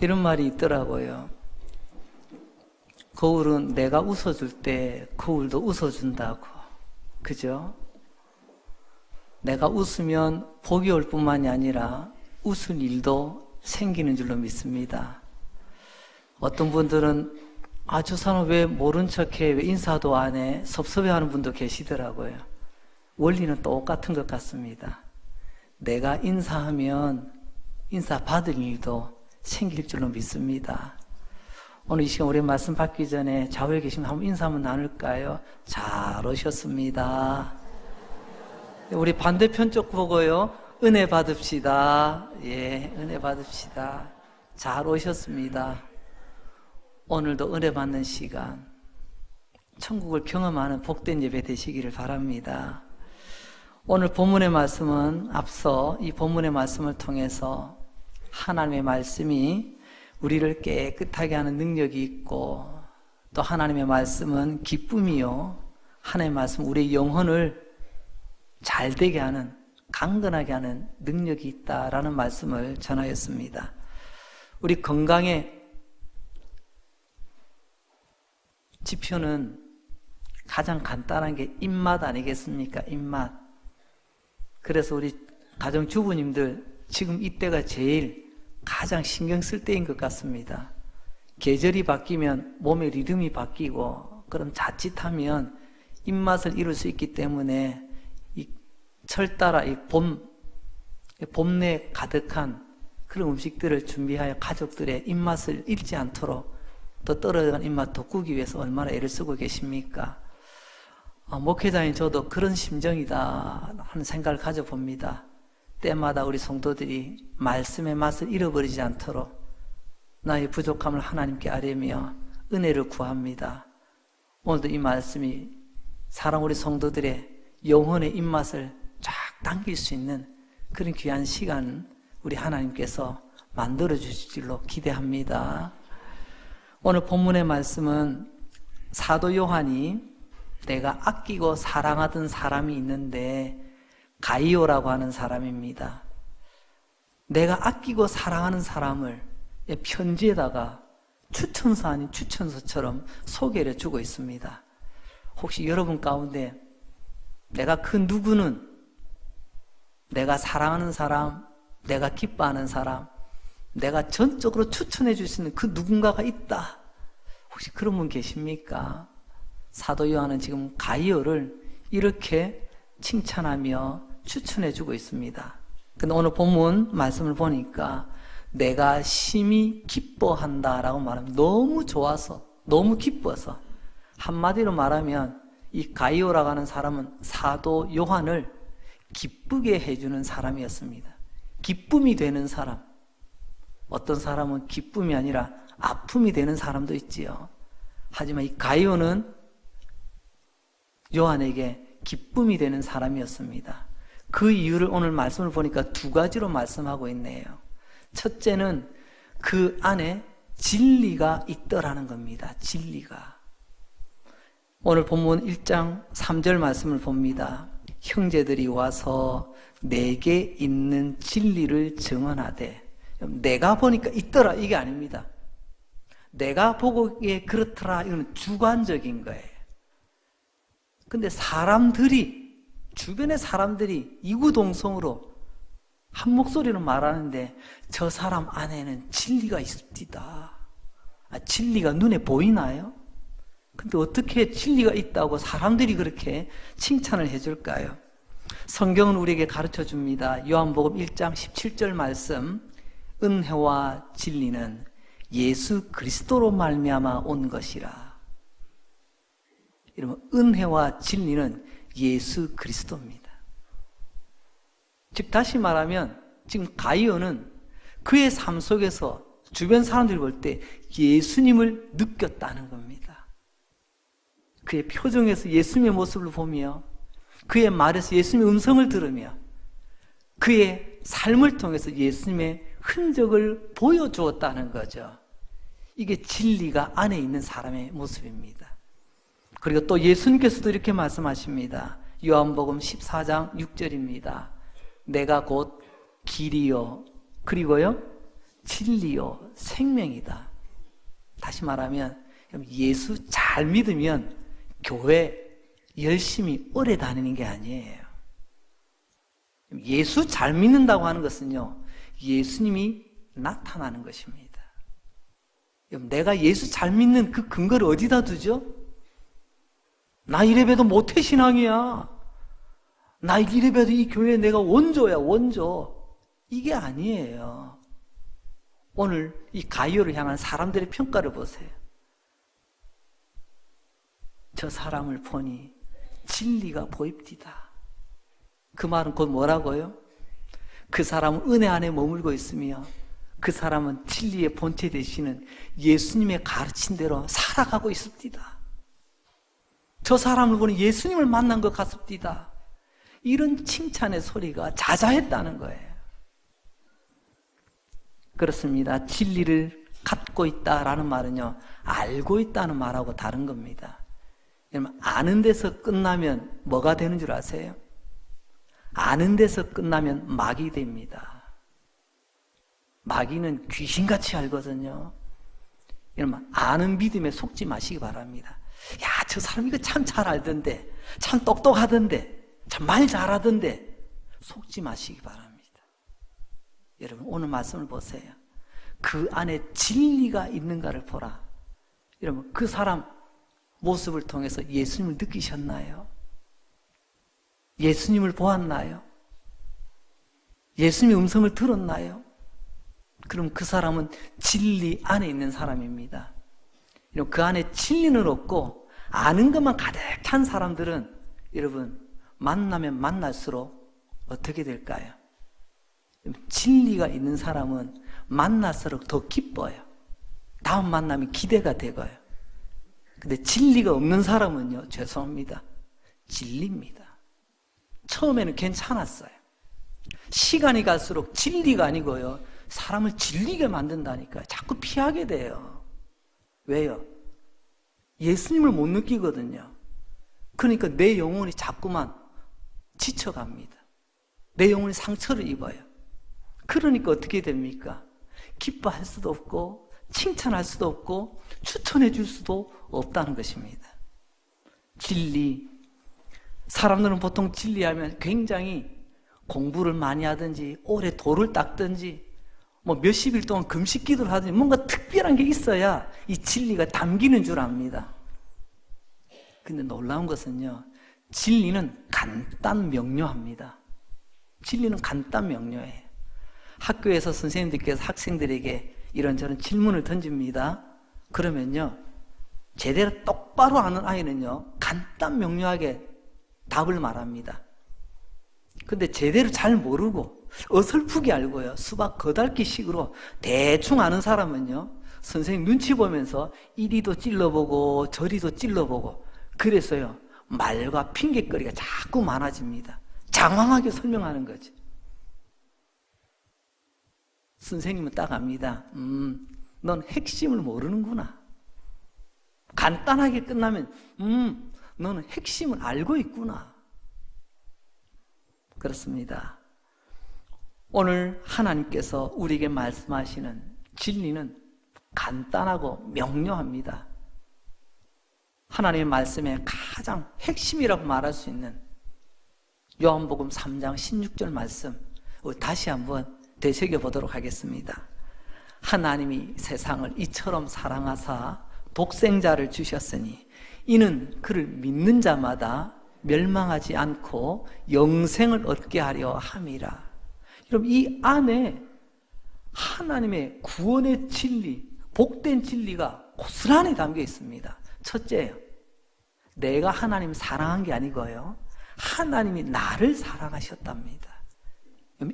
이런 말이 있더라고요. 거울은 내가 웃어줄 때 거울도 웃어준다고. 그죠? 내가 웃으면 복이 올 뿐만이 아니라 웃을 일도 생기는 줄로 믿습니다. 어떤 분들은 저 사람 왜 모른 척해, 왜 인사도 안 해, 섭섭해하는 분도 계시더라고요. 원리는 똑같은 것 같습니다. 내가 인사하면 인사 받을 일도 생길 줄로 믿습니다. 오늘 이 시간 우리 말씀 받기 전에 좌우에 계시면 한번 인사 한번 나눌까요? 잘 오셨습니다. 우리 반대편 쪽 보고요. 은혜 받읍시다. 예, 은혜 받읍시다. 잘 오셨습니다. 오늘도 은혜 받는 시간, 천국을 경험하는 복된 예배 되시기를 바랍니다. 오늘 본문의 말씀은 앞서 이 본문의 말씀을 통해서 하나님의 말씀이 우리를 깨끗하게 하는 능력이 있고, 또 하나님의 말씀은 기쁨이요, 하나님의 말씀 우리의 영혼을 잘 되게 하는, 강건하게 하는 능력이 있다라는 말씀을 전하였습니다. 우리 건강의 지표는 가장 간단한 게 입맛 아니겠습니까? 입맛. 그래서 우리 가정주부님들 지금 이때가 제일 가장 신경 쓸 때인 것 같습니다. 계절이 바뀌면 몸의 리듬이 바뀌고, 그럼 자칫하면 입맛을 잃을 수 있기 때문에 이 철 따라 이 봄내 가득한 그런 음식들을 준비하여 가족들의 입맛을 잃지 않도록 더 떨어져간 입맛 돋구기 위해서 얼마나 애를 쓰고 계십니까? 목회자인 저도 그런 심정이다 하는 생각을 가져봅니다. 때마다 우리 성도들이 말씀의 맛을 잃어버리지 않도록 나의 부족함을 하나님께 아뢰며 은혜를 구합니다. 오늘도 이 말씀이 사랑 우리 성도들의 영혼의 입맛을 쫙 당길 수 있는 그런 귀한 시간 우리 하나님께서 만들어 주실 줄로 기대합니다. 오늘 본문의 말씀은 사도 요한이 내가 아끼고 사랑하던 사람이 있는데 가이오라고 하는 사람입니다. 내가 아끼고 사랑하는 사람을 편지에다가 추천서 아닌 추천서처럼 소개를 해주고 있습니다. 혹시 여러분 가운데 내가 그 누구는 내가 사랑하는 사람, 내가 기뻐하는 사람, 내가 전적으로 추천해 줄 수 있는 그 누군가가 있다, 혹시 그런 분 계십니까? 사도 요한은 지금 가이오를 이렇게 칭찬하며 추천해 주고 있습니다. 근데 오늘 본문 말씀을 보니까 내가 심히 기뻐한다 라고 말하면 너무 좋아서, 너무 기뻐서, 한마디로 말하면 이 가이오라고 하는 사람은 사도 요한을 기쁘게 해주는 사람이었습니다. 기쁨이 되는 사람. 어떤 사람은 기쁨이 아니라 아픔이 되는 사람도 있지요. 하지만 이 가이오는 요한에게 기쁨이 되는 사람이었습니다. 그 이유를 오늘 말씀을 보니까 두 가지로 말씀하고 있네요. 첫째는 그 안에 진리가 있더라는 겁니다. 진리가. 오늘 본문 1장 3절 말씀을 봅니다. 형제들이 와서 내게 있는 진리를 증언하되, 내가 보니까 있더라 이게 아닙니다. 내가 보기에 그렇더라 이건 주관적인 거예요. 근데 사람들이, 주변의 사람들이 이구동성으로 한 목소리로 말하는데 저 사람 안에는 진리가 있습니다. 진리가 눈에 보이나요? 근데 어떻게 진리가 있다고 사람들이 그렇게 칭찬을 해줄까요? 성경은 우리에게 가르쳐 줍니다. 요한복음 1장 17절 말씀, 은혜와 진리는 예수 그리스도로 말미암아 온 것이라. 이러면 은혜와 진리는 예수 그리스도입니다. 즉 다시 말하면 지금 가이오는 그의 삶 속에서 주변 사람들이 볼 때 예수님을 느꼈다는 겁니다. 그의 표정에서 예수님의 모습을 보며, 그의 말에서 예수님의 음성을 들으며, 그의 삶을 통해서 예수님의 흔적을 보여주었다는 거죠. 이게 진리가 안에 있는 사람의 모습입니다. 그리고 또 예수님께서도 이렇게 말씀하십니다. 요한복음 14장 6절입니다. 내가 곧 길이요, 그리고요 진리요 생명이다. 다시 말하면 예수 잘 믿으면 교회 열심히 오래 다니는 게 아니에요. 예수 잘 믿는다고 하는 것은요, 예수님이 나타나는 것입니다. 내가 예수 잘 믿는 그 근거를 어디다 두죠? 나 이래봬도 모태신앙이야. 나 이래봬도 이 교회에 내가 원조야, 원조. 이게 아니에요. 오늘 이 가이오를 향한 사람들의 평가를 보세요. 저 사람을 보니 진리가 보입디다. 그 말은 곧 뭐라고요? 그 사람은 은혜 안에 머물고 있으며 그 사람은 진리의 본체 되시는 예수님의 가르친 대로 살아가고 있습니다. 저 사람을 보니 예수님을 만난 것 같습니다. 이런 칭찬의 소리가 자자했다는 거예요. 그렇습니다. 진리를 갖고 있다라는 말은요, 알고 있다는 말하고 다른 겁니다. 여러분, 아는 데서 끝나면 뭐가 되는 줄 아세요? 아는 데서 끝나면 마귀 됩니다. 마귀는 귀신같이 알거든요. 여러분, 아는 믿음에 속지 마시기 바랍니다. 야, 저 사람 이거 참 잘 알던데, 참 똑똑하던데, 참 말 잘하던데, 속지 마시기 바랍니다. 여러분, 오늘 말씀을 보세요. 그 안에 진리가 있는가를 보라. 여러분, 그 사람 모습을 통해서 예수님을 느끼셨나요? 예수님을 보았나요? 예수님의 음성을 들었나요? 그럼 그 사람은 진리 안에 있는 사람입니다. 여러분, 그 안에 진리는 없고 아는 것만 가득 찬 사람들은 여러분, 만나면 만날수록 어떻게 될까요? 진리가 있는 사람은 만날수록 더 기뻐요. 다음 만남이 기대가 되고요. 근데 진리가 없는 사람은요, 죄송합니다, 진리입니다. 처음에는 괜찮았어요. 시간이 갈수록 진리가 아니고요, 사람을 질리게 만든다니까요. 자꾸 피하게 돼요. 왜요? 예수님을 못 느끼거든요. 그러니까 내 영혼이 자꾸만 지쳐갑니다. 내 영혼이 상처를 입어요. 그러니까 어떻게 됩니까? 기뻐할 수도 없고 칭찬할 수도 없고 추천해 줄 수도 없다는 것입니다. 진리. 사람들은 보통 진리하면 굉장히 공부를 많이 하든지 오래 돌을 닦든지 뭐 몇십일 동안 금식 기도를 하든지 뭔가 특별한 게 있어야 이 진리가 담기는 줄 압니다. 근데 놀라운 것은요, 진리는 간단 명료합니다. 진리는 간단 명료해요. 학교에서 선생님들께서 학생들에게 이런저런 질문을 던집니다. 그러면요, 제대로 똑바로 아는 아이는요, 간단 명료하게 답을 말합니다. 근데 제대로 잘 모르고 어설프게 알고요, 수박 거달기식으로 대충 아는 사람은요, 선생님 눈치 보면서 이리도 찔러보고 저리도 찔러보고, 그래서요, 말과 핑계거리가 자꾸 많아집니다. 장황하게 설명하는 거죠. 선생님은 딱 압니다. 넌 핵심을 모르는구나. 간단하게 끝나면 너는 핵심을 알고 있구나. 그렇습니다. 오늘 하나님께서 우리에게 말씀하시는 진리는 간단하고 명료합니다. 하나님의 말씀의 가장 핵심이라고 말할 수 있는 요한복음 3장 16절 말씀, 다시 한번 되새겨보도록 하겠습니다. 하나님이 세상을 이처럼 사랑하사 독생자를 주셨으니 이는 그를 믿는 자마다 멸망하지 않고 영생을 얻게 하려 함이라. 여러분, 이 안에 하나님의 구원의 진리, 복된 진리가 고스란히 담겨 있습니다. 첫째요, 내가 하나님을 사랑한 게 아니고요, 하나님이 나를 사랑하셨답니다.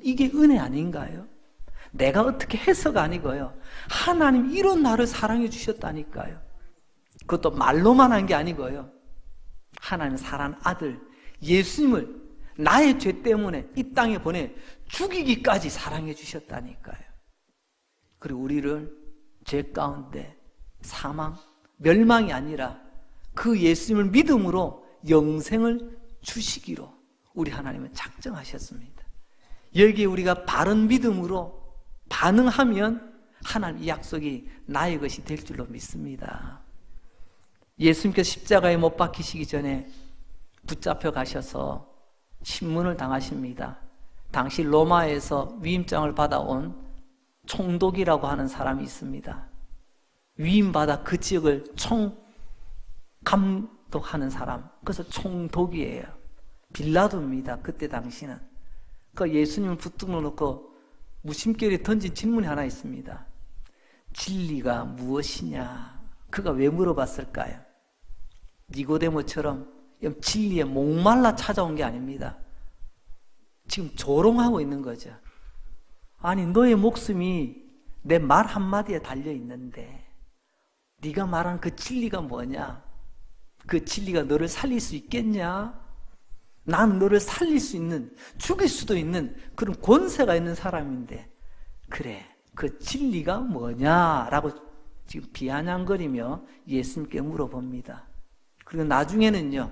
이게 은혜 아닌가요? 내가 어떻게 해서가 아니고요, 하나님 이런 나를 사랑해 주셨다니까요. 그것도 말로만 한 게 아니고요, 하나님 사랑하는 아들 예수님을 나의 죄 때문에 이 땅에 보내 죽이기까지 사랑해 주셨다니까요. 그리고 우리를 죄 가운데 사망, 멸망이 아니라 그 예수님을 믿음으로 영생을 주시기로 우리 하나님은 작정하셨습니다. 여기에 우리가 바른 믿음으로 반응하면 하나님 이 약속이 나의 것이 될 줄로 믿습니다. 예수님께서 십자가에 못 박히시기 전에 붙잡혀 가셔서 신문을 당하십니다. 당시 로마에서 위임장을 받아온 총독이라고 하는 사람이 있습니다. 위임받아 그 지역을 총감독하는 사람, 그래서 총독이에요. 빌라도입니다. 그때 당시는. 그 예수님을 붙들어 놓고 무심결에 던진 질문이 하나 있습니다. 진리가 무엇이냐? 그가 왜 물어봤을까요? 니고데모처럼 진리에 목말라 찾아온 게 아닙니다. 지금 조롱하고 있는 거죠. 아니, 너의 목숨이 내 말 한마디에 달려있는데 네가 말한 그 진리가 뭐냐? 그 진리가 너를 살릴 수 있겠냐? 난 너를 살릴 수 있는, 죽일 수도 있는 그런 권세가 있는 사람인데, 그래, 그 진리가 뭐냐라고 지금 비아냥거리며 예수님께 물어봅니다. 그리고 나중에는요,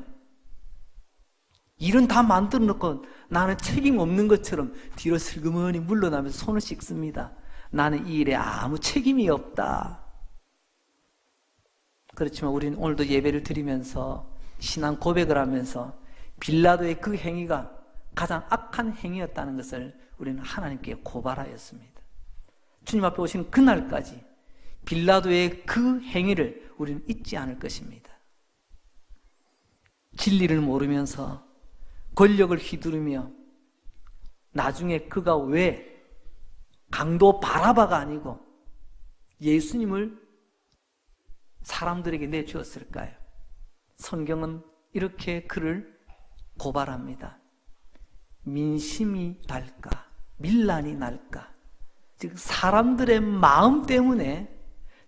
일은 다 만들어 놓고 나는 책임 없는 것처럼 뒤로 슬그머니 물러나면서 손을 씻습니다. 나는 이 일에 아무 책임이 없다. 그렇지만 우리는 오늘도 예배를 드리면서 신앙 고백을 하면서 빌라도의 그 행위가 가장 악한 행위였다는 것을 우리는 하나님께 고발하였습니다. 주님 앞에 오시는 그날까지 빌라도의 그 행위를 우리는 잊지 않을 것입니다. 진리를 모르면서 권력을 휘두르며 나중에 그가 왜 강도 바라바가 아니고 예수님을 사람들에게 내주었을까요? 성경은 이렇게 그를 고발합니다. 민심이 날까? 밀란이 날까? 즉 사람들의 마음 때문에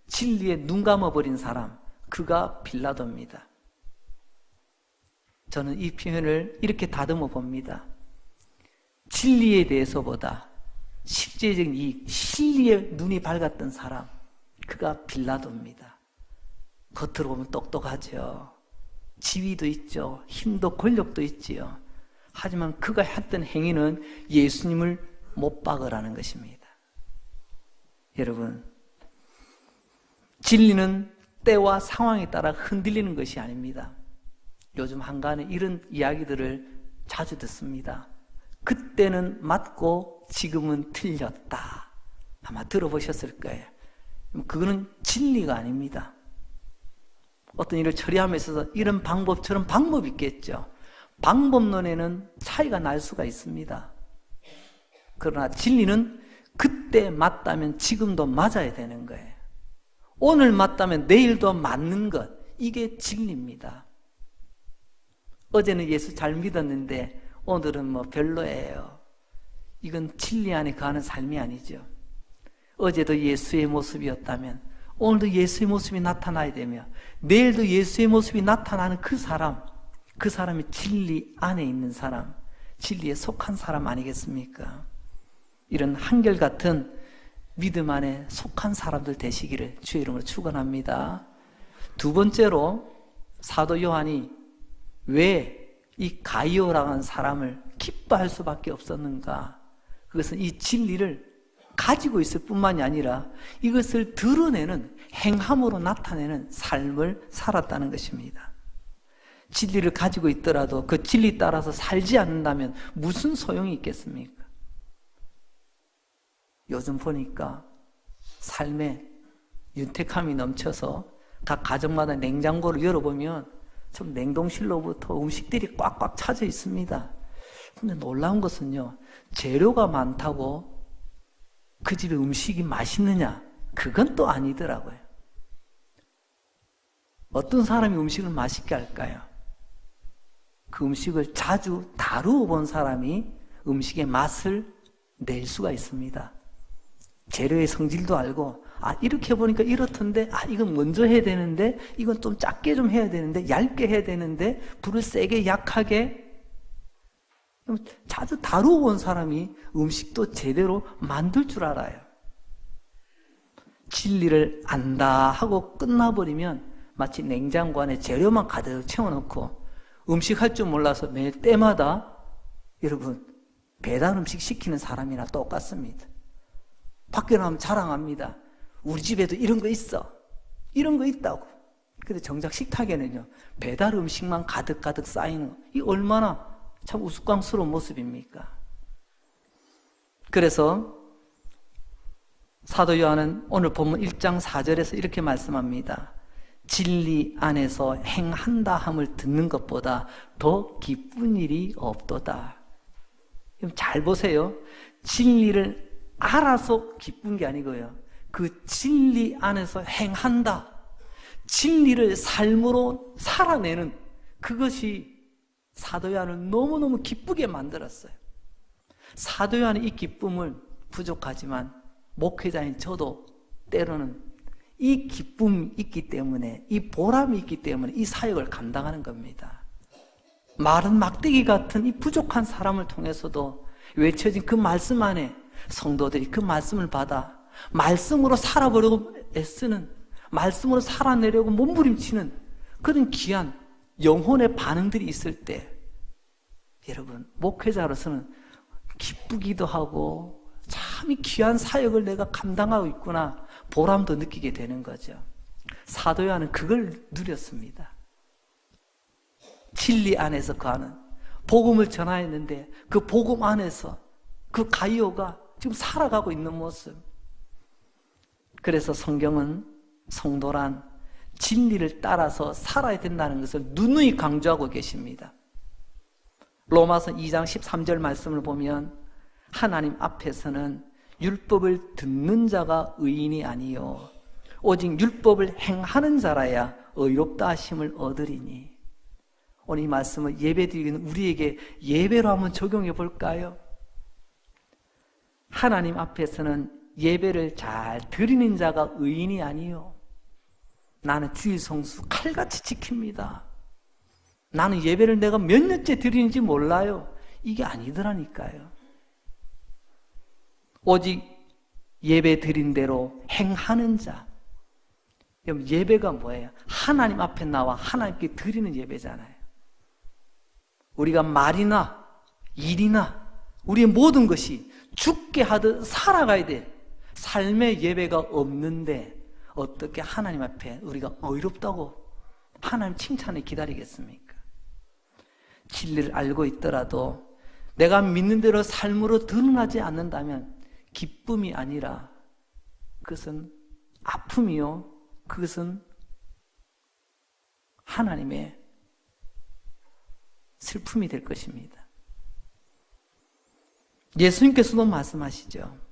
진리에 눈 감아버린 사람, 그가 빌라도입니다. 저는 이 표현을 이렇게 다듬어 봅니다. 진리에 대해서보다 실제적인 이 진리에 눈이 밝았던 사람, 그가 빌라도입니다. 겉으로 보면 똑똑하죠. 지위도 있죠. 힘도 권력도 있지요. 하지만 그가 했던 행위는 예수님을 못 박으라는 것입니다. 여러분, 진리는 때와 상황에 따라 흔들리는 것이 아닙니다. 요즘 한간에 이런 이야기들을 자주 듣습니다. 그때는 맞고 지금은 틀렸다. 아마 들어보셨을 거예요. 그거는 진리가 아닙니다. 어떤 일을 처리함에 있어서 이런 방법 저런 방법이 있겠죠. 방법론에는 차이가 날 수가 있습니다. 그러나 진리는 그때 맞다면 지금도 맞아야 되는 거예요. 오늘 맞다면 내일도 맞는 것, 이게 진리입니다. 어제는 예수 잘 믿었는데 오늘은 뭐 별로예요. 이건 진리 안에 거하는 삶이 아니죠. 어제도 예수의 모습이었다면 오늘도 예수의 모습이 나타나야 되며 내일도 예수의 모습이 나타나는 그 사람이 진리 안에 있는 사람, 진리에 속한 사람 아니겠습니까? 이런 한결같은 믿음 안에 속한 사람들 되시기를 주의 이름으로 축원합니다. 두 번째로 사도 요한이 왜 이 가이오라는 하는 사람을 기뻐할 수밖에 없었는가? 그것은 이 진리를 가지고 있을 뿐만이 아니라 이것을 드러내는 행함으로 나타내는 삶을 살았다는 것입니다. 진리를 가지고 있더라도 그 진리 따라서 살지 않는다면 무슨 소용이 있겠습니까? 요즘 보니까 삶에 윤택함이 넘쳐서 각 가정마다 냉장고를 열어보면 좀 냉동실로부터 음식들이 꽉꽉 차져 있습니다. 근데 놀라운 것은요, 재료가 많다고 그 집의 음식이 맛있느냐? 그건 또 아니더라고요. 어떤 사람이 음식을 맛있게 할까요? 그 음식을 자주 다루어 본 사람이 음식의 맛을 낼 수가 있습니다. 재료의 성질도 알고, 이렇게 보니까 이렇던데, 이건 먼저 해야 되는데, 이건 좀 작게 좀 해야 되는데, 얇게 해야 되는데, 불을 세게 약하게. 자주 다루어 본 사람이 음식도 제대로 만들 줄 알아요. 진리를 안다 하고 끝나버리면 마치 냉장고 안에 재료만 가득 채워놓고 음식 할 줄 몰라서 매일 때마다 여러분 배달 음식 시키는 사람이나 똑같습니다. 밖에 나가면 자랑합니다. 우리 집에도 이런 거 있어. 이런 거 있다고. 근데 정작 식탁에는요, 배달 음식만 가득가득 쌓이는 거. 이 얼마나 참 우스꽝스러운 모습입니까? 그래서 사도 요한은 오늘 본문 1장 4절에서 이렇게 말씀합니다. 진리 안에서 행한다 함을 듣는 것보다 더 기쁜 일이 없도다. 잘 보세요. 진리를 알아서 기쁜 게 아니고요. 그 진리 안에서 행한다. 진리를 삶으로 살아내는 그것이 사도 요한을 너무너무 기쁘게 만들었어요. 사도 요한의 이 기쁨을 부족하지만 목회자인 저도 때로는 이 기쁨이 있기 때문에, 이 보람이 있기 때문에 이 사역을 감당하는 겁니다. 마른 막대기 같은 이 부족한 사람을 통해서도 외쳐진 그 말씀 안에 성도들이 그 말씀을 받아 말씀으로 살아보려고 애쓰는, 말씀으로 살아내려고 몸부림치는 그런 귀한 영혼의 반응들이 있을 때 여러분, 목회자로서는 기쁘기도 하고 참 이 귀한 사역을 내가 감당하고 있구나 보람도 느끼게 되는 거죠. 사도 요한은 그걸 누렸습니다. 진리 안에서 거하는, 복음을 전하였는데 그 복음 안에서 그 가이오가 지금 살아가고 있는 모습. 그래서 성경은 성도란 진리를 따라서 살아야 된다는 것을 누누이 강조하고 계십니다. 로마서 2장 13절 말씀을 보면 하나님 앞에서는 율법을 듣는 자가 의인이 아니요 오직 율법을 행하는 자라야 의롭다 하심을 얻으리니. 오늘 이 말씀을 예배드리는 우리에게 예배로 한번 적용해 볼까요? 하나님 앞에서는 예배를 잘 드리는 자가 의인이 아니요 나는 주일 성수 칼같이 지킵니다. 나는 예배를 내가 몇 년째 드리는지 몰라요. 이게 아니더라니까요. 오직 예배 드린 대로 행하는 자. 예배가 뭐예요? 하나님 앞에 나와 하나님께 드리는 예배잖아요. 우리가 말이나 일이나 우리의 모든 것이 죽게 하듯 살아가야 돼. 삶의 예배가 없는데 어떻게 하나님 앞에 우리가 의롭다고 하나님 칭찬을 기다리겠습니까? 진리를 알고 있더라도 내가 믿는 대로 삶으로 드러나지 않는다면 기쁨이 아니라 그것은 아픔이요, 그것은 하나님의 슬픔이 될 것입니다. 예수님께서도 말씀하시죠.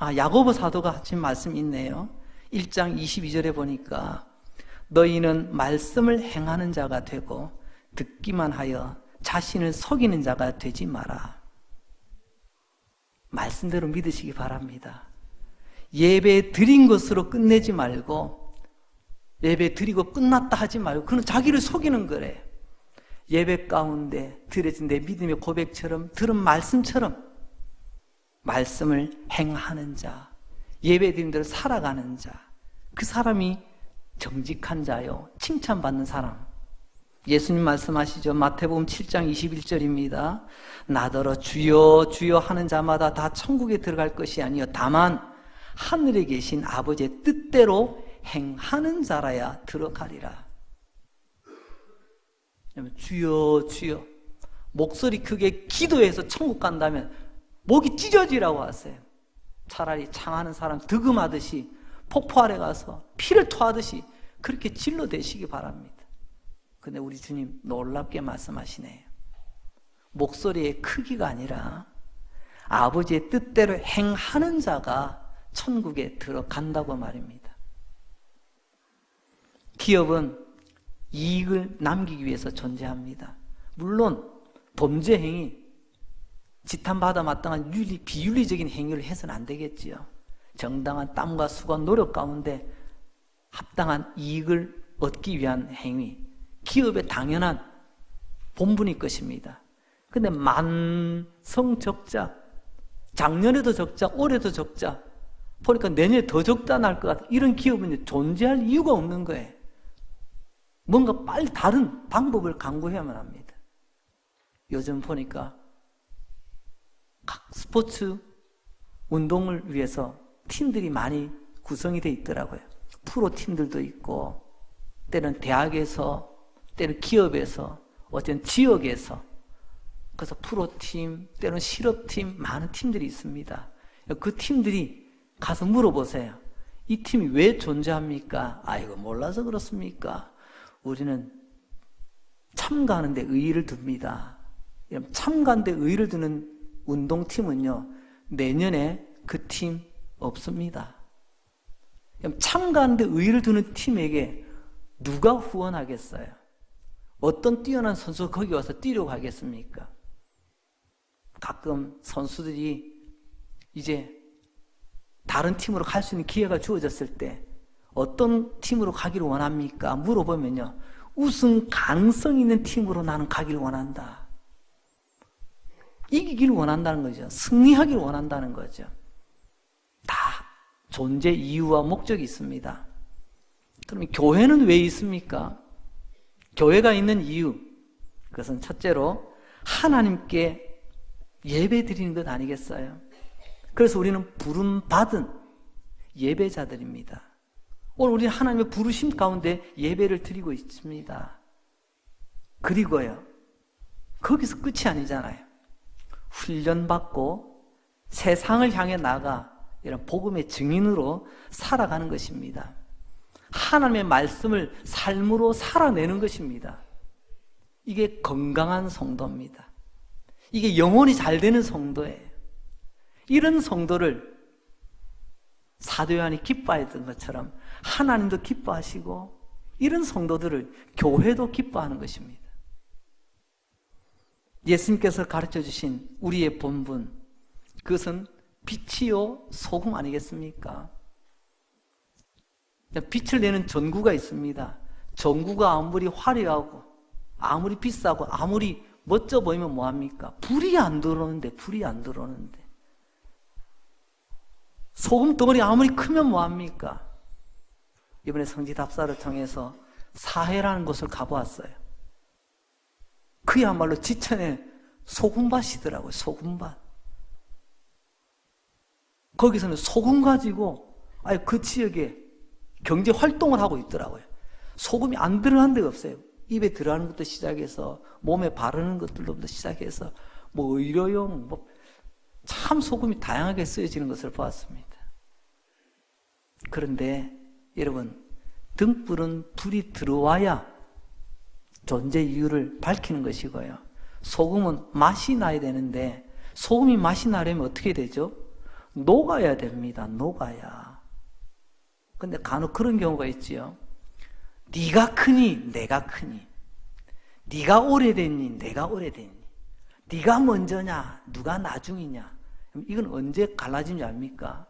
야고보 사도가 하신 말씀이 있네요. 1장 22절에 보니까 너희는 말씀을 행하는 자가 되고 듣기만 하여 자신을 속이는 자가 되지 마라. 말씀대로 믿으시기 바랍니다. 예배 드린 것으로 끝내지 말고 예배 드리고 끝났다 하지 말고 그는 자기를 속이는 거래. 예배 가운데 드려진 내 믿음의 고백처럼 들은 말씀처럼 말씀을 행하는 자, 예배 드린 대로 살아가는 자, 그 사람이 정직한 자요, 칭찬받는 사람. 예수님 말씀하시죠. 마태복음 7장 21절입니다. 나더러 주여 주여 하는 자마다 다 천국에 들어갈 것이 아니요 다만 하늘에 계신 아버지의 뜻대로 행하는 자라야 들어가리라. 주여 주여 목소리 크게 기도해서 천국 간다면 목이 찢어지라고 하세요. 차라리 창하는 사람 득음하듯이 폭포 아래 가서 피를 토하듯이 그렇게 질러대시기 바랍니다. 근데 우리 주님 놀랍게 말씀하시네요. 목소리의 크기가 아니라 아버지의 뜻대로 행하는 자가 천국에 들어간다고 말입니다. 기업은 이익을 남기기 위해서 존재합니다. 물론 범죄 행위, 지탄받아 마땅한 비윤리적인 행위를 해서는 안 되겠지요. 정당한 땀과 수고와 노력 가운데 합당한 이익을 얻기 위한 행위, 기업의 당연한 본분일 것입니다. 근데 만성 적자, 작년에도 적자, 올해도 적자, 보니까 내년에 더 적자 날 것 같아. 이런 기업은 존재할 이유가 없는 거예요. 뭔가 빨리 다른 방법을 강구해야만 합니다. 요즘 보니까 각 스포츠 운동을 위해서 팀들이 많이 구성이 돼 있더라고요. 프로팀들도 있고, 때는 대학에서, 때는 기업에서, 어쨌든 지역에서, 그래서 프로팀, 때는 실업팀, 많은 팀들이 있습니다. 그 팀들이 가서 물어보세요. 이 팀이 왜 존재합니까? 아이고, 몰라서 그렇습니까? 우리는 참가하는 데 의의를 둡니다. 참가하는 데 의의를 두는 운동팀은요, 내년에 그 팀 없습니다. 참가하는 데 의의를 두는 팀에게 누가 후원하겠어요? 어떤 뛰어난 선수가 거기 와서 뛰려고 하겠습니까? 가끔 선수들이 이제 다른 팀으로 갈 수 있는 기회가 주어졌을 때 어떤 팀으로 가기를 원합니까? 물어보면요, 우승 가능성 있는 팀으로 나는 가기를 원한다. 이기기를 원한다는 거죠. 승리하기를 원한다는 거죠. 다 존재 이유와 목적이 있습니다. 그러면 교회는 왜 있습니까? 교회가 있는 이유, 그것은 첫째로 하나님께 예배 드리는 것 아니겠어요? 그래서 우리는 부름받은 예배자들입니다. 오늘 우리는 하나님의 부르심 가운데 예배를 드리고 있습니다. 그리고요, 거기서 끝이 아니잖아요. 훈련받고 세상을 향해 나가 이런 복음의 증인으로 살아가는 것입니다. 하나님의 말씀을 삶으로 살아내는 것입니다. 이게 건강한 성도입니다. 이게 영혼이 잘 되는 성도예요. 이런 성도를 사도 요한이 기뻐했던 것처럼 하나님도 기뻐하시고 이런 성도들을 교회도 기뻐하는 것입니다. 예수님께서 가르쳐 주신 우리의 본분, 그것은 빛이요 소금 아니겠습니까? 빛을 내는 전구가 있습니다. 전구가 아무리 화려하고 아무리 비싸고 아무리 멋져 보이면 뭐합니까? 불이 안 들어오는데. 소금 덩어리 아무리 크면 뭐합니까? 이번에 성지답사를 통해서 사해라는 곳을 가보았어요. 그야말로 지천에 소금밭이더라고요. 소금밭. 거기서는 소금 가지고 아예 그 지역에 경제 활동을 하고 있더라고요. 소금이 안 들어간 데가 없어요. 입에 들어가는 것부터 시작해서 몸에 바르는 것들로부터 시작해서 뭐 의료용 참 소금이 다양하게 쓰여지는 것을 보았습니다. 그런데 여러분, 등불은 불이 들어와야 존재 이유를 밝히는 것이고요. 소금은 맛이 나야 되는데 소금이 맛이 나려면 어떻게 되죠? 녹아야 됩니다. 녹아야. 근데 간혹 그런 경우가 있지요. 네가 크니 내가 크니, 네가 오래됐니 내가 오래됐니, 네가 먼저냐 누가 나중이냐. 이건 언제 갈라진 줄 압니까?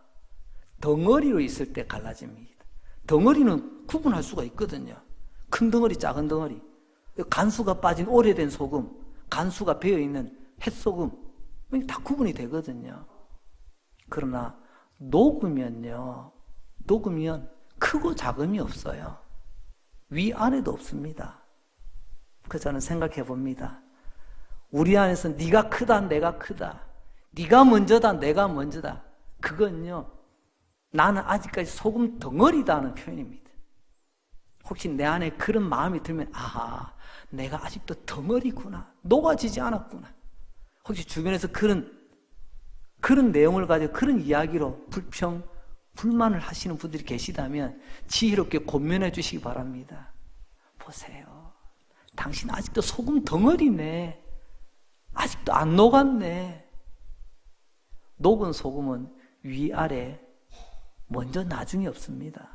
덩어리로 있을 때 갈라집니다. 덩어리는 구분할 수가 있거든요. 큰 덩어리 작은 덩어리, 간수가 빠진 오래된 소금, 간수가 배어있는 햇소금, 다 구분이 되거든요. 그러나 녹으면 크고 작음이 없어요. 위아래도 없습니다. 그래서 저는 생각해 봅니다. 우리 안에서 네가 크다 내가 크다, 네가 먼저다 내가 먼저다, 그건요 나는 아직까지 소금 덩어리다는 표현입니다. 혹시 내 안에 그런 마음이 들면 아하, 내가 아직도 덩어리구나, 녹아지지 않았구나. 혹시 주변에서 그런 내용을 가지고 그런 이야기로 불만을 하시는 분들이 계시다면 지혜롭게 권면해 주시기 바랍니다. 보세요, 당신 아직도 소금 덩어리네, 아직도 안 녹았네. 녹은 소금은 위아래 먼저 나중이 없습니다.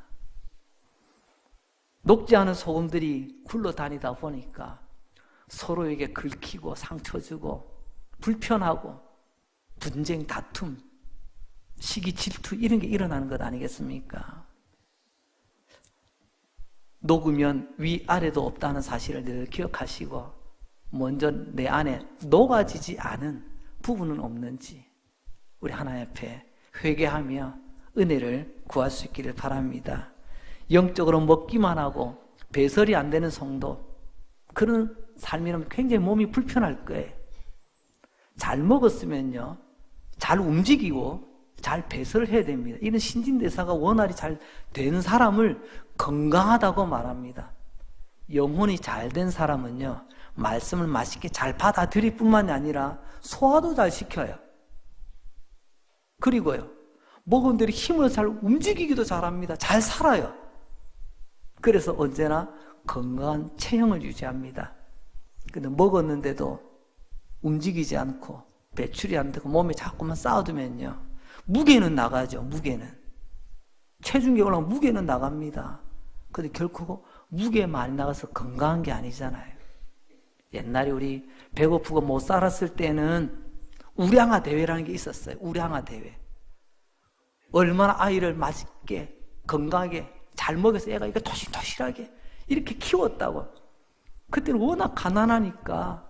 녹지 않은 소금들이 굴러다니다 보니까 서로에게 긁히고 상처 주고 불편하고 분쟁, 다툼, 시기, 질투 이런 게 일어나는 것 아니겠습니까? 녹으면 위아래도 없다는 사실을 늘 기억하시고 먼저 내 안에 녹아지지 않은 부분은 없는지 우리 하나님 앞에 회개하며 은혜를 구할 수 있기를 바랍니다. 영적으로 먹기만 하고 배설이 안 되는 성도, 그런 삶이라면 굉장히 몸이 불편할 거예요. 잘 먹었으면요 잘 움직이고 잘 배설을 해야 됩니다. 이런 신진대사가 원활히 잘 된 사람을 건강하다고 말합니다. 영혼이 잘 된 사람은요, 말씀을 맛있게 잘 받아들일 뿐만이 아니라 소화도 잘 시켜요. 그리고요, 먹은 대로 힘을 잘 움직이기도 잘합니다. 잘 살아요. 그래서 언제나 건강한 체형을 유지합니다. 근데 먹었는데도 움직이지 않고 배출이 안 되고 몸에 자꾸만 쌓아두면요, 무게는 나가죠. 무게는 체중이 올라가면 무게는 나갑니다. 근데 결코 무게 많이 나가서 건강한 게 아니잖아요. 옛날에 우리 배고프고 못 살았을 때는 우량아 대회라는 게 있었어요. 우량아 대회. 얼마나 아이를 맛있게 건강하게 잘 먹여서 애가 이렇게 토실토실하게 이렇게 키웠다고. 그때는 워낙 가난하니까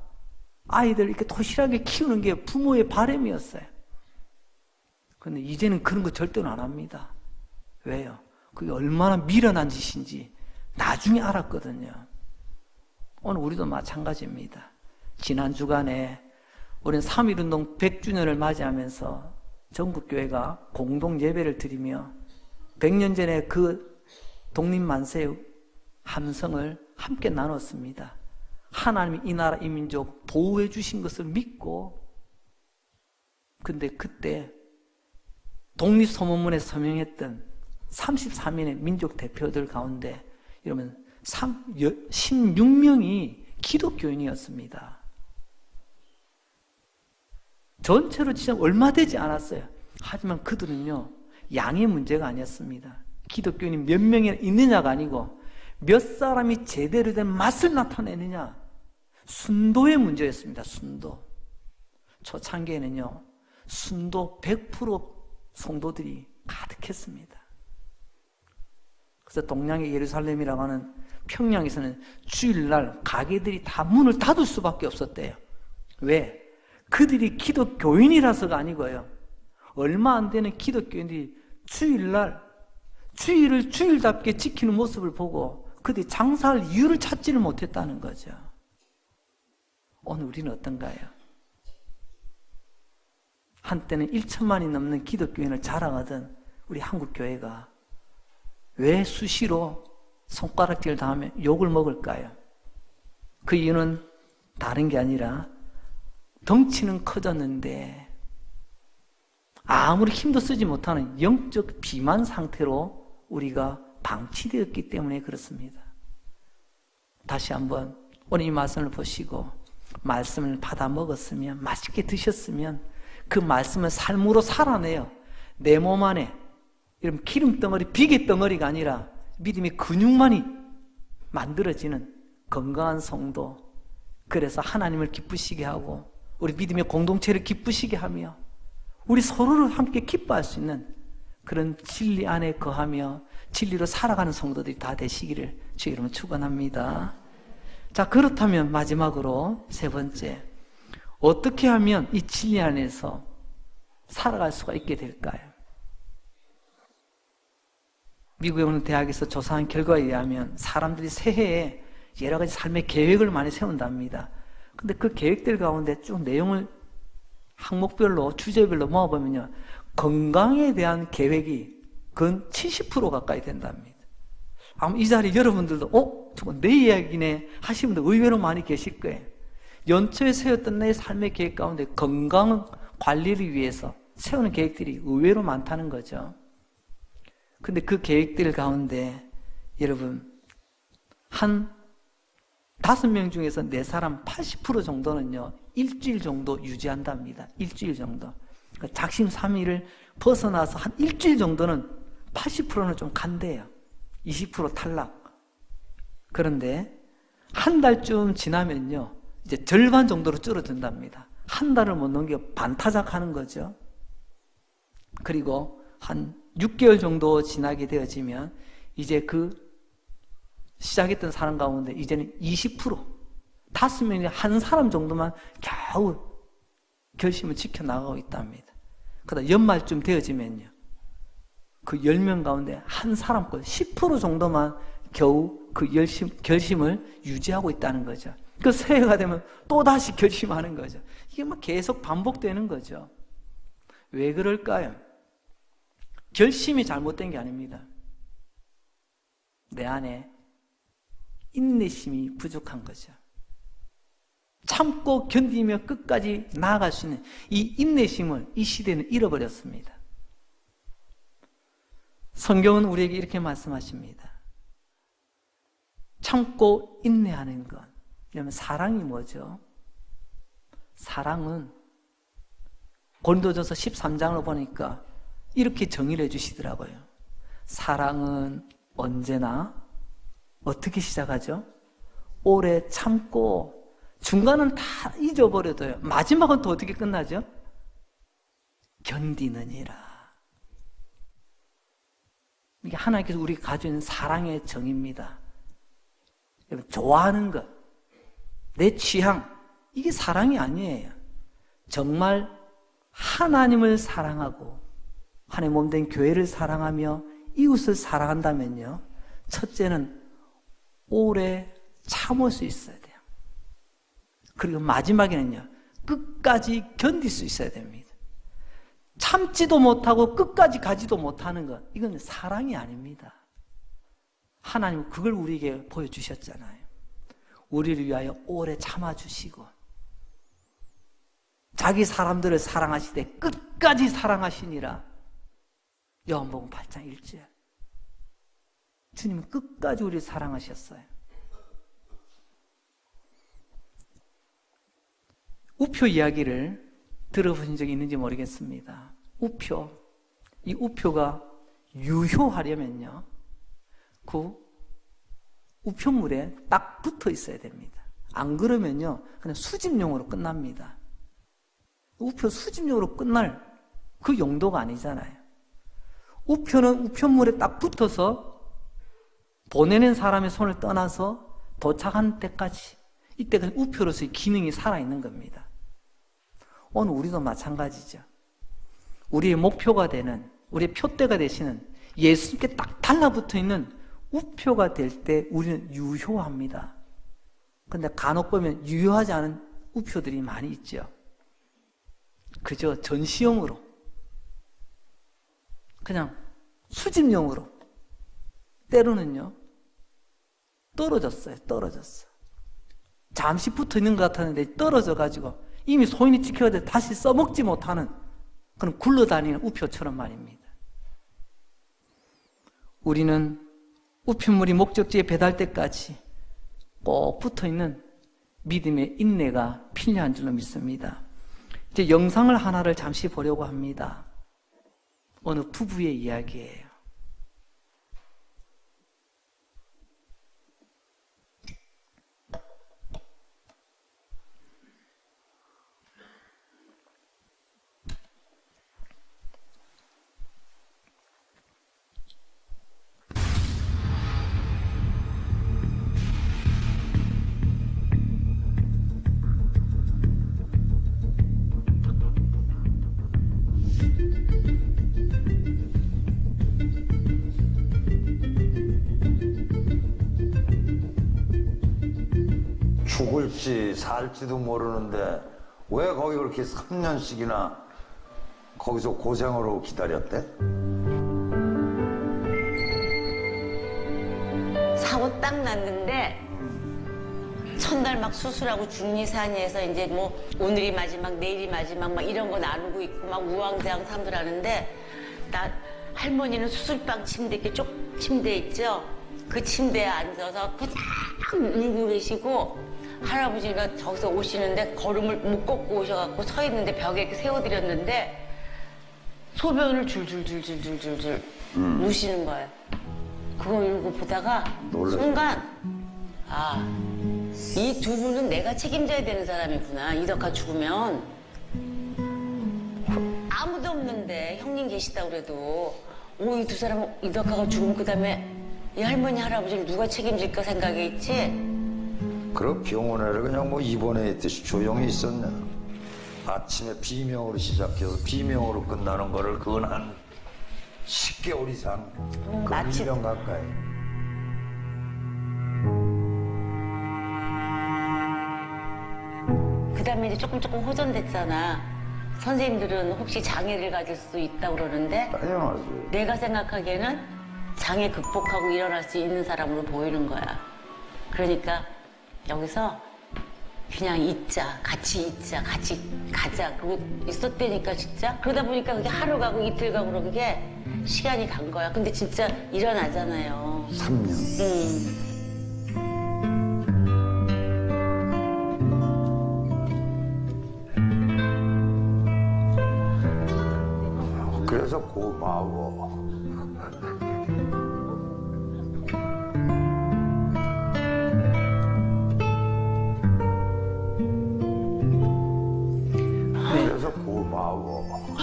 아이들 이렇게 토실하게 키우는 게 부모의 바람이었어요. 근데 이제는 그런 거 절대로 안 합니다. 왜요? 그게 얼마나 미련한 짓인지 나중에 알았거든요. 오늘 우리도 마찬가지입니다. 지난 주간에 우리는 3.1운동 100주년을 맞이하면서 전국교회가 공동 예배를 드리며 100년 전에 그 독립만세의 함성을 함께 나눴습니다. 하나님이 이 나라 이 민족 보호해 주신 것을 믿고, 근데 그때 독립소모문에 서명했던 33인의 민족 대표들 가운데 이러면 16명이 기독교인이었습니다. 전체로 진짜 얼마 되지 않았어요. 하지만 그들은요, 양의 문제가 아니었습니다. 기독교인이 몇 명이나 있느냐가 아니고 몇 사람이 제대로 된 맛을 나타내느냐, 순도의 문제였습니다. 순도. 초창기에는요, 순도 100% 성도들이 가득했습니다. 그래서 동양의 예루살렘이라고 하는 평양에서는 주일날 가게들이 다 문을 닫을 수밖에 없었대요. 왜? 그들이 기독교인이라서가 아니고요, 얼마 안 되는 기독교인들이 주일날 주일을 주일답게 지키는 모습을 보고 그들이 장사할 이유를 찾지를 못했다는 거죠. 오늘 우리는 어떤가요? 한때는 1천만이 넘는 기독교인을 자랑하던 우리 한국교회가 왜 수시로 손가락질 당하며 욕을 먹을까요? 그 이유는 다른 게 아니라 덩치는 커졌는데 아무리 힘도 쓰지 못하는 영적 비만 상태로 우리가 방치되었기 때문에 그렇습니다. 다시 한번 오늘 이 말씀을 보시고 말씀을 받아 먹었으면, 맛있게 드셨으면 그 말씀을 삶으로 살아내요. 내 몸 안에 이런 기름덩어리, 비계덩어리가 아니라 믿음의 근육만이 만들어지는 건강한 성도, 그래서 하나님을 기쁘시게 하고 우리 믿음의 공동체를 기쁘시게 하며 우리 서로를 함께 기뻐할 수 있는 그런 진리 안에 거하며 진리로 살아가는 성도들이 다 되시기를 주의 이름으로 축원합니다. 자, 그렇다면 마지막으로 세 번째, 어떻게 하면 이 진리 안에서 살아갈 수가 있게 될까요? 미국의 어느 대학에서 조사한 결과에 의하면 사람들이 새해에 여러 가지 삶의 계획을 많이 세운답니다. 근데 그 계획들 가운데 쭉 내용을 항목별로, 주제별로 모아보면요, 건강에 대한 계획이 근 70% 가까이 된답니다. 아마 이 자리 여러분들도 저거 내 이야기네 하시는 분들 의외로 많이 계실 거예요. 연초에 세웠던 내 삶의 계획 가운데 건강 관리를 위해서 세우는 계획들이 의외로 많다는 거죠. 근데 그 계획들 가운데 여러분 한 5명 중에서 4사람 80% 정도는요, 일주일 정도 유지한답니다. 일주일 정도. 그러니까 작심삼일을 벗어나서 한 일주일 정도는 80%는 좀 간대요. 20% 탈락. 그런데 한 달쯤 지나면요, 이제 절반 정도로 줄어든답니다. 한 달을 못 넘겨 반타작하는 거죠. 그리고 한 6개월 정도 지나게 되어지면 이제 그 시작했던 사람 가운데 이제는 20%, 5명이 한 사람 정도만 겨우 결심을 지켜나가고 있답니다. 그러다 연말쯤 되어지면요, 그 10명 가운데 한 사람꼴 10% 정도만 겨우 그 결심을 유지하고 있다는 거죠. 그 새해가 되면 또다시 결심하는 거죠. 이게 막 계속 반복되는 거죠. 왜 그럴까요? 결심이 잘못된 게 아닙니다. 내 안에 인내심이 부족한 거죠. 참고 견디며 끝까지 나아갈 수 있는 이 인내심을 이 시대는 잃어버렸습니다. 성경은 우리에게 이렇게 말씀하십니다. 참고 인내하는 것. 그러면 사랑이 뭐죠? 사랑은 고린도전서 13장을 보니까 이렇게 정의를 해주시더라고요. 사랑은 언제나 어떻게 시작하죠? 오래 참고 중간은 다 잊어버려도요. 마지막은 또 어떻게 끝나죠? 견디느니라. 이게 하나님께서 우리가 가지고 있는 사랑의 정의입니다. 좋아하는 것, 내 취향, 이게 사랑이 아니에요. 정말 하나님을 사랑하고 하나님 몸된 교회를 사랑하며 이웃을 사랑한다면요, 첫째는 오래 참을 수 있어야 돼요. 그리고 마지막에는요, 끝까지 견딜 수 있어야 됩니다. 참지도 못하고 끝까지 가지도 못하는 것, 이건 사랑이 아닙니다. 하나님은 그걸 우리에게 보여주셨잖아요. 우리를 위하여 오래 참아주시고 자기 사람들을 사랑하시되 끝까지 사랑하시니라. 요한복음 8장 1절. 주님은 끝까지 우리를 사랑하셨어요. 우표 이야기를 들어보신 적이 있는지 모르겠습니다. 우표, 이 우표가 유효하려면요, 그 우표물에 딱 붙어 있어야 됩니다. 안 그러면요, 그냥 수집용으로 끝납니다. 우표 수집용으로 끝날 그 용도가 아니잖아요. 우표는 우표물에 딱 붙어서 보내는 사람의 손을 떠나서 도착한 때까지, 이때까지 우표로서의 기능이 살아있는 겁니다. 오늘 우리도 마찬가지죠. 우리의 목표가 되는, 우리의 표대가 되시는 예수님께 딱 달라붙어 있는 우표가 될 때 우리는 유효합니다. 그런데 간혹 보면 유효하지 않은 우표들이 많이 있죠. 그저 전시용으로, 그냥 수집용으로, 때로는요 떨어졌어요. 잠시 붙어 있는 것 같았는데 떨어져가지고 이미 소인이 지켜야 다시 써먹지 못하는 그런 굴러다니는 우표처럼 말입니다. 우리는 우표물이 목적지에 배달 때까지 꼭 붙어있는 믿음의 인내가 필요한 줄로 믿습니다. 이제 영상을 하나를 잠시 보려고 합니다. 어느 부부의 이야기예요. 죽을지 살지도 모르는데 왜 거기 그렇게 3년씩이나 거기서 고생으로 기다렸대? 사고 딱 났는데 첫날 막 수술하고 중리산에서 이제 뭐 오늘이 마지막 내일이 마지막 막 이런 거 나누고 있고 막 우왕좌왕 사람들 하는데 나 할머니는 수술방 침대 이렇게 쪽 침대 있죠? 그 침대에 앉아서 그냥 울고 계시고 할아버지가 저기서 오시는데 걸음을 못 걷고 오셔갖고 서 있는데 벽에 이렇게 세워드렸는데 소변을 줄줄줄줄줄줄 누시는 거예요. 그거 이러고 보다가 놀랐어. 순간 이 두 분은 내가 책임져야 되는 사람이구나. 이덕화 죽으면 아무도 없는데 형님 계시다고 그래도 이 두 사람은 이덕화가 죽으면 그다음에 이 할머니 할아버지를 누가 책임질까 생각이 있지. 그럼 병원에를 그냥 뭐 입원해 있듯이 조용히 있었냐. 아침에 비명으로 시작해서 비명으로 끝나는 거를 그건 한 10개월 이상, 그 마치 1년 가까이. 그다음에 이제 조금 호전됐잖아. 선생님들은 혹시 장애를 가질 수 있다고 그러는데 당연하지. 내가 생각하기에는 장애 극복하고 일어날 수 있는 사람으로 보이는 거야. 그러니까 여기서 그냥 있자, 같이 가자. 그러고 있었다니까 진짜. 그러다 보니까 그게 하루 가고 이틀 가고 그런 게 시간이 간 거야. 근데 진짜 일어나잖아요. 3년. 그래서 고마워. 그래서 고마워.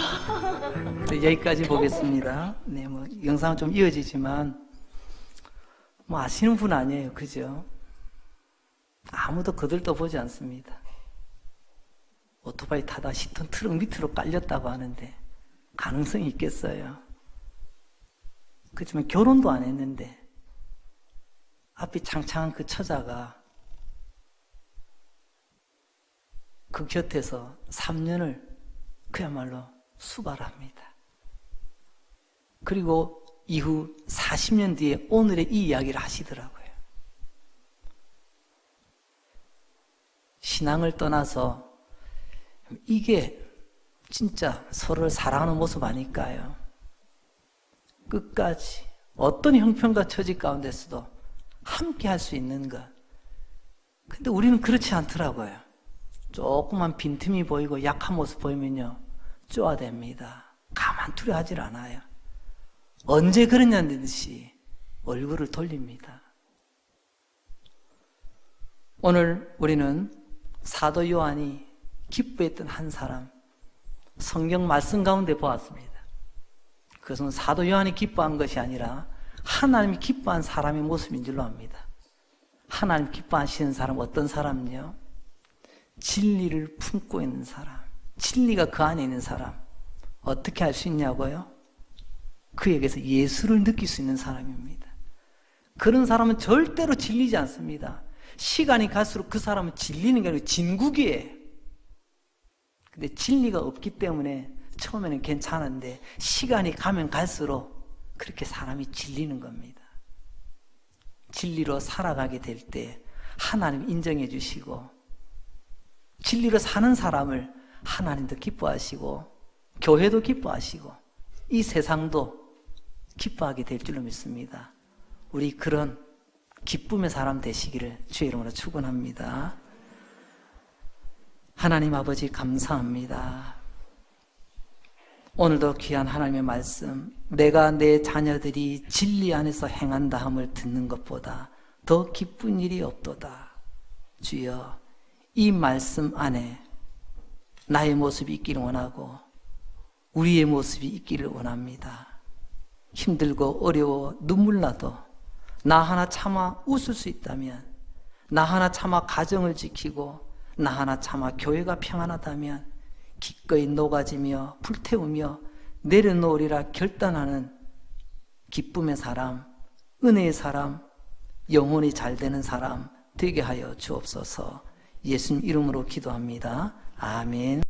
네, 여기까지 보겠습니다. 네, 뭐 영상은 좀 이어지지만 뭐 아시는 분 아니에요, 그죠? 아무도 거들떠 보지 않습니다. 오토바이 타다 10톤 트럭 밑으로 깔렸다고 하는데 가능성이 있겠어요? 그렇지만 결혼도 안 했는데 앞이 창창한 그 처자가 그 곁에서 3년을 그야말로 수발합니다. 그리고 이후 40년 뒤에 오늘의 이 이야기를 하시더라고요. 신앙을 떠나서 이게 진짜 서로를 사랑하는 모습 아닐까요? 끝까지 어떤 형편과 처지 가운데서도 함께 할 수 있는 것. 근데 우리는 그렇지 않더라고요. 조그만 빈틈이 보이고 약한 모습 보이면요 쪼아댑니다. 가만두려 하질 않아요. 언제 그러냐는 듯이 얼굴을 돌립니다. 오늘 우리는 사도 요한이 기뻐했던 한 사람, 성경 말씀 가운데 보았습니다. 그것은 사도 요한이 기뻐한 것이 아니라 하나님이 기뻐한 사람의 모습인 줄로 압니다. 하나님 기뻐하시는 사람 어떤 사람은요? 진리를 품고 있는 사람, 진리가 그 안에 있는 사람. 어떻게 할 수 있냐고요? 그에게서 예수를 느낄 수 있는 사람입니다. 그런 사람은 절대로 질리지 않습니다. 시간이 갈수록 그 사람은 질리는 게 아니고 진국이에요. 근데 진리가 없기 때문에 처음에는 괜찮은데 시간이 가면 갈수록 그렇게 사람이 질리는 겁니다. 진리로 살아가게 될 때 하나님 인정해 주시고 진리로 사는 사람을 하나님도 기뻐하시고 교회도 기뻐하시고 이 세상도 기뻐하게 될 줄로 믿습니다. 우리 그런 기쁨의 사람 되시기를 주의 이름으로 축원합니다. 하나님 아버지 감사합니다. 오늘도 귀한 하나님의 말씀, 내가 내 자녀들이 진리 안에서 행한다 함을 듣는 것보다 더 기쁜 일이 없도다. 주여, 이 말씀 안에 나의 모습이 있기를 원하고 우리의 모습이 있기를 원합니다. 힘들고 어려워 눈물 나도 나 하나 참아 웃을 수 있다면, 나 하나 참아 가정을 지키고 나 하나 참아 교회가 평안하다면 기꺼이 녹아지며 불태우며 내려놓으리라 결단하는 기쁨의 사람, 은혜의 사람, 영혼이 잘 되는 사람 되게 하여 주옵소서. 예수님 이름으로 기도합니다. 아멘.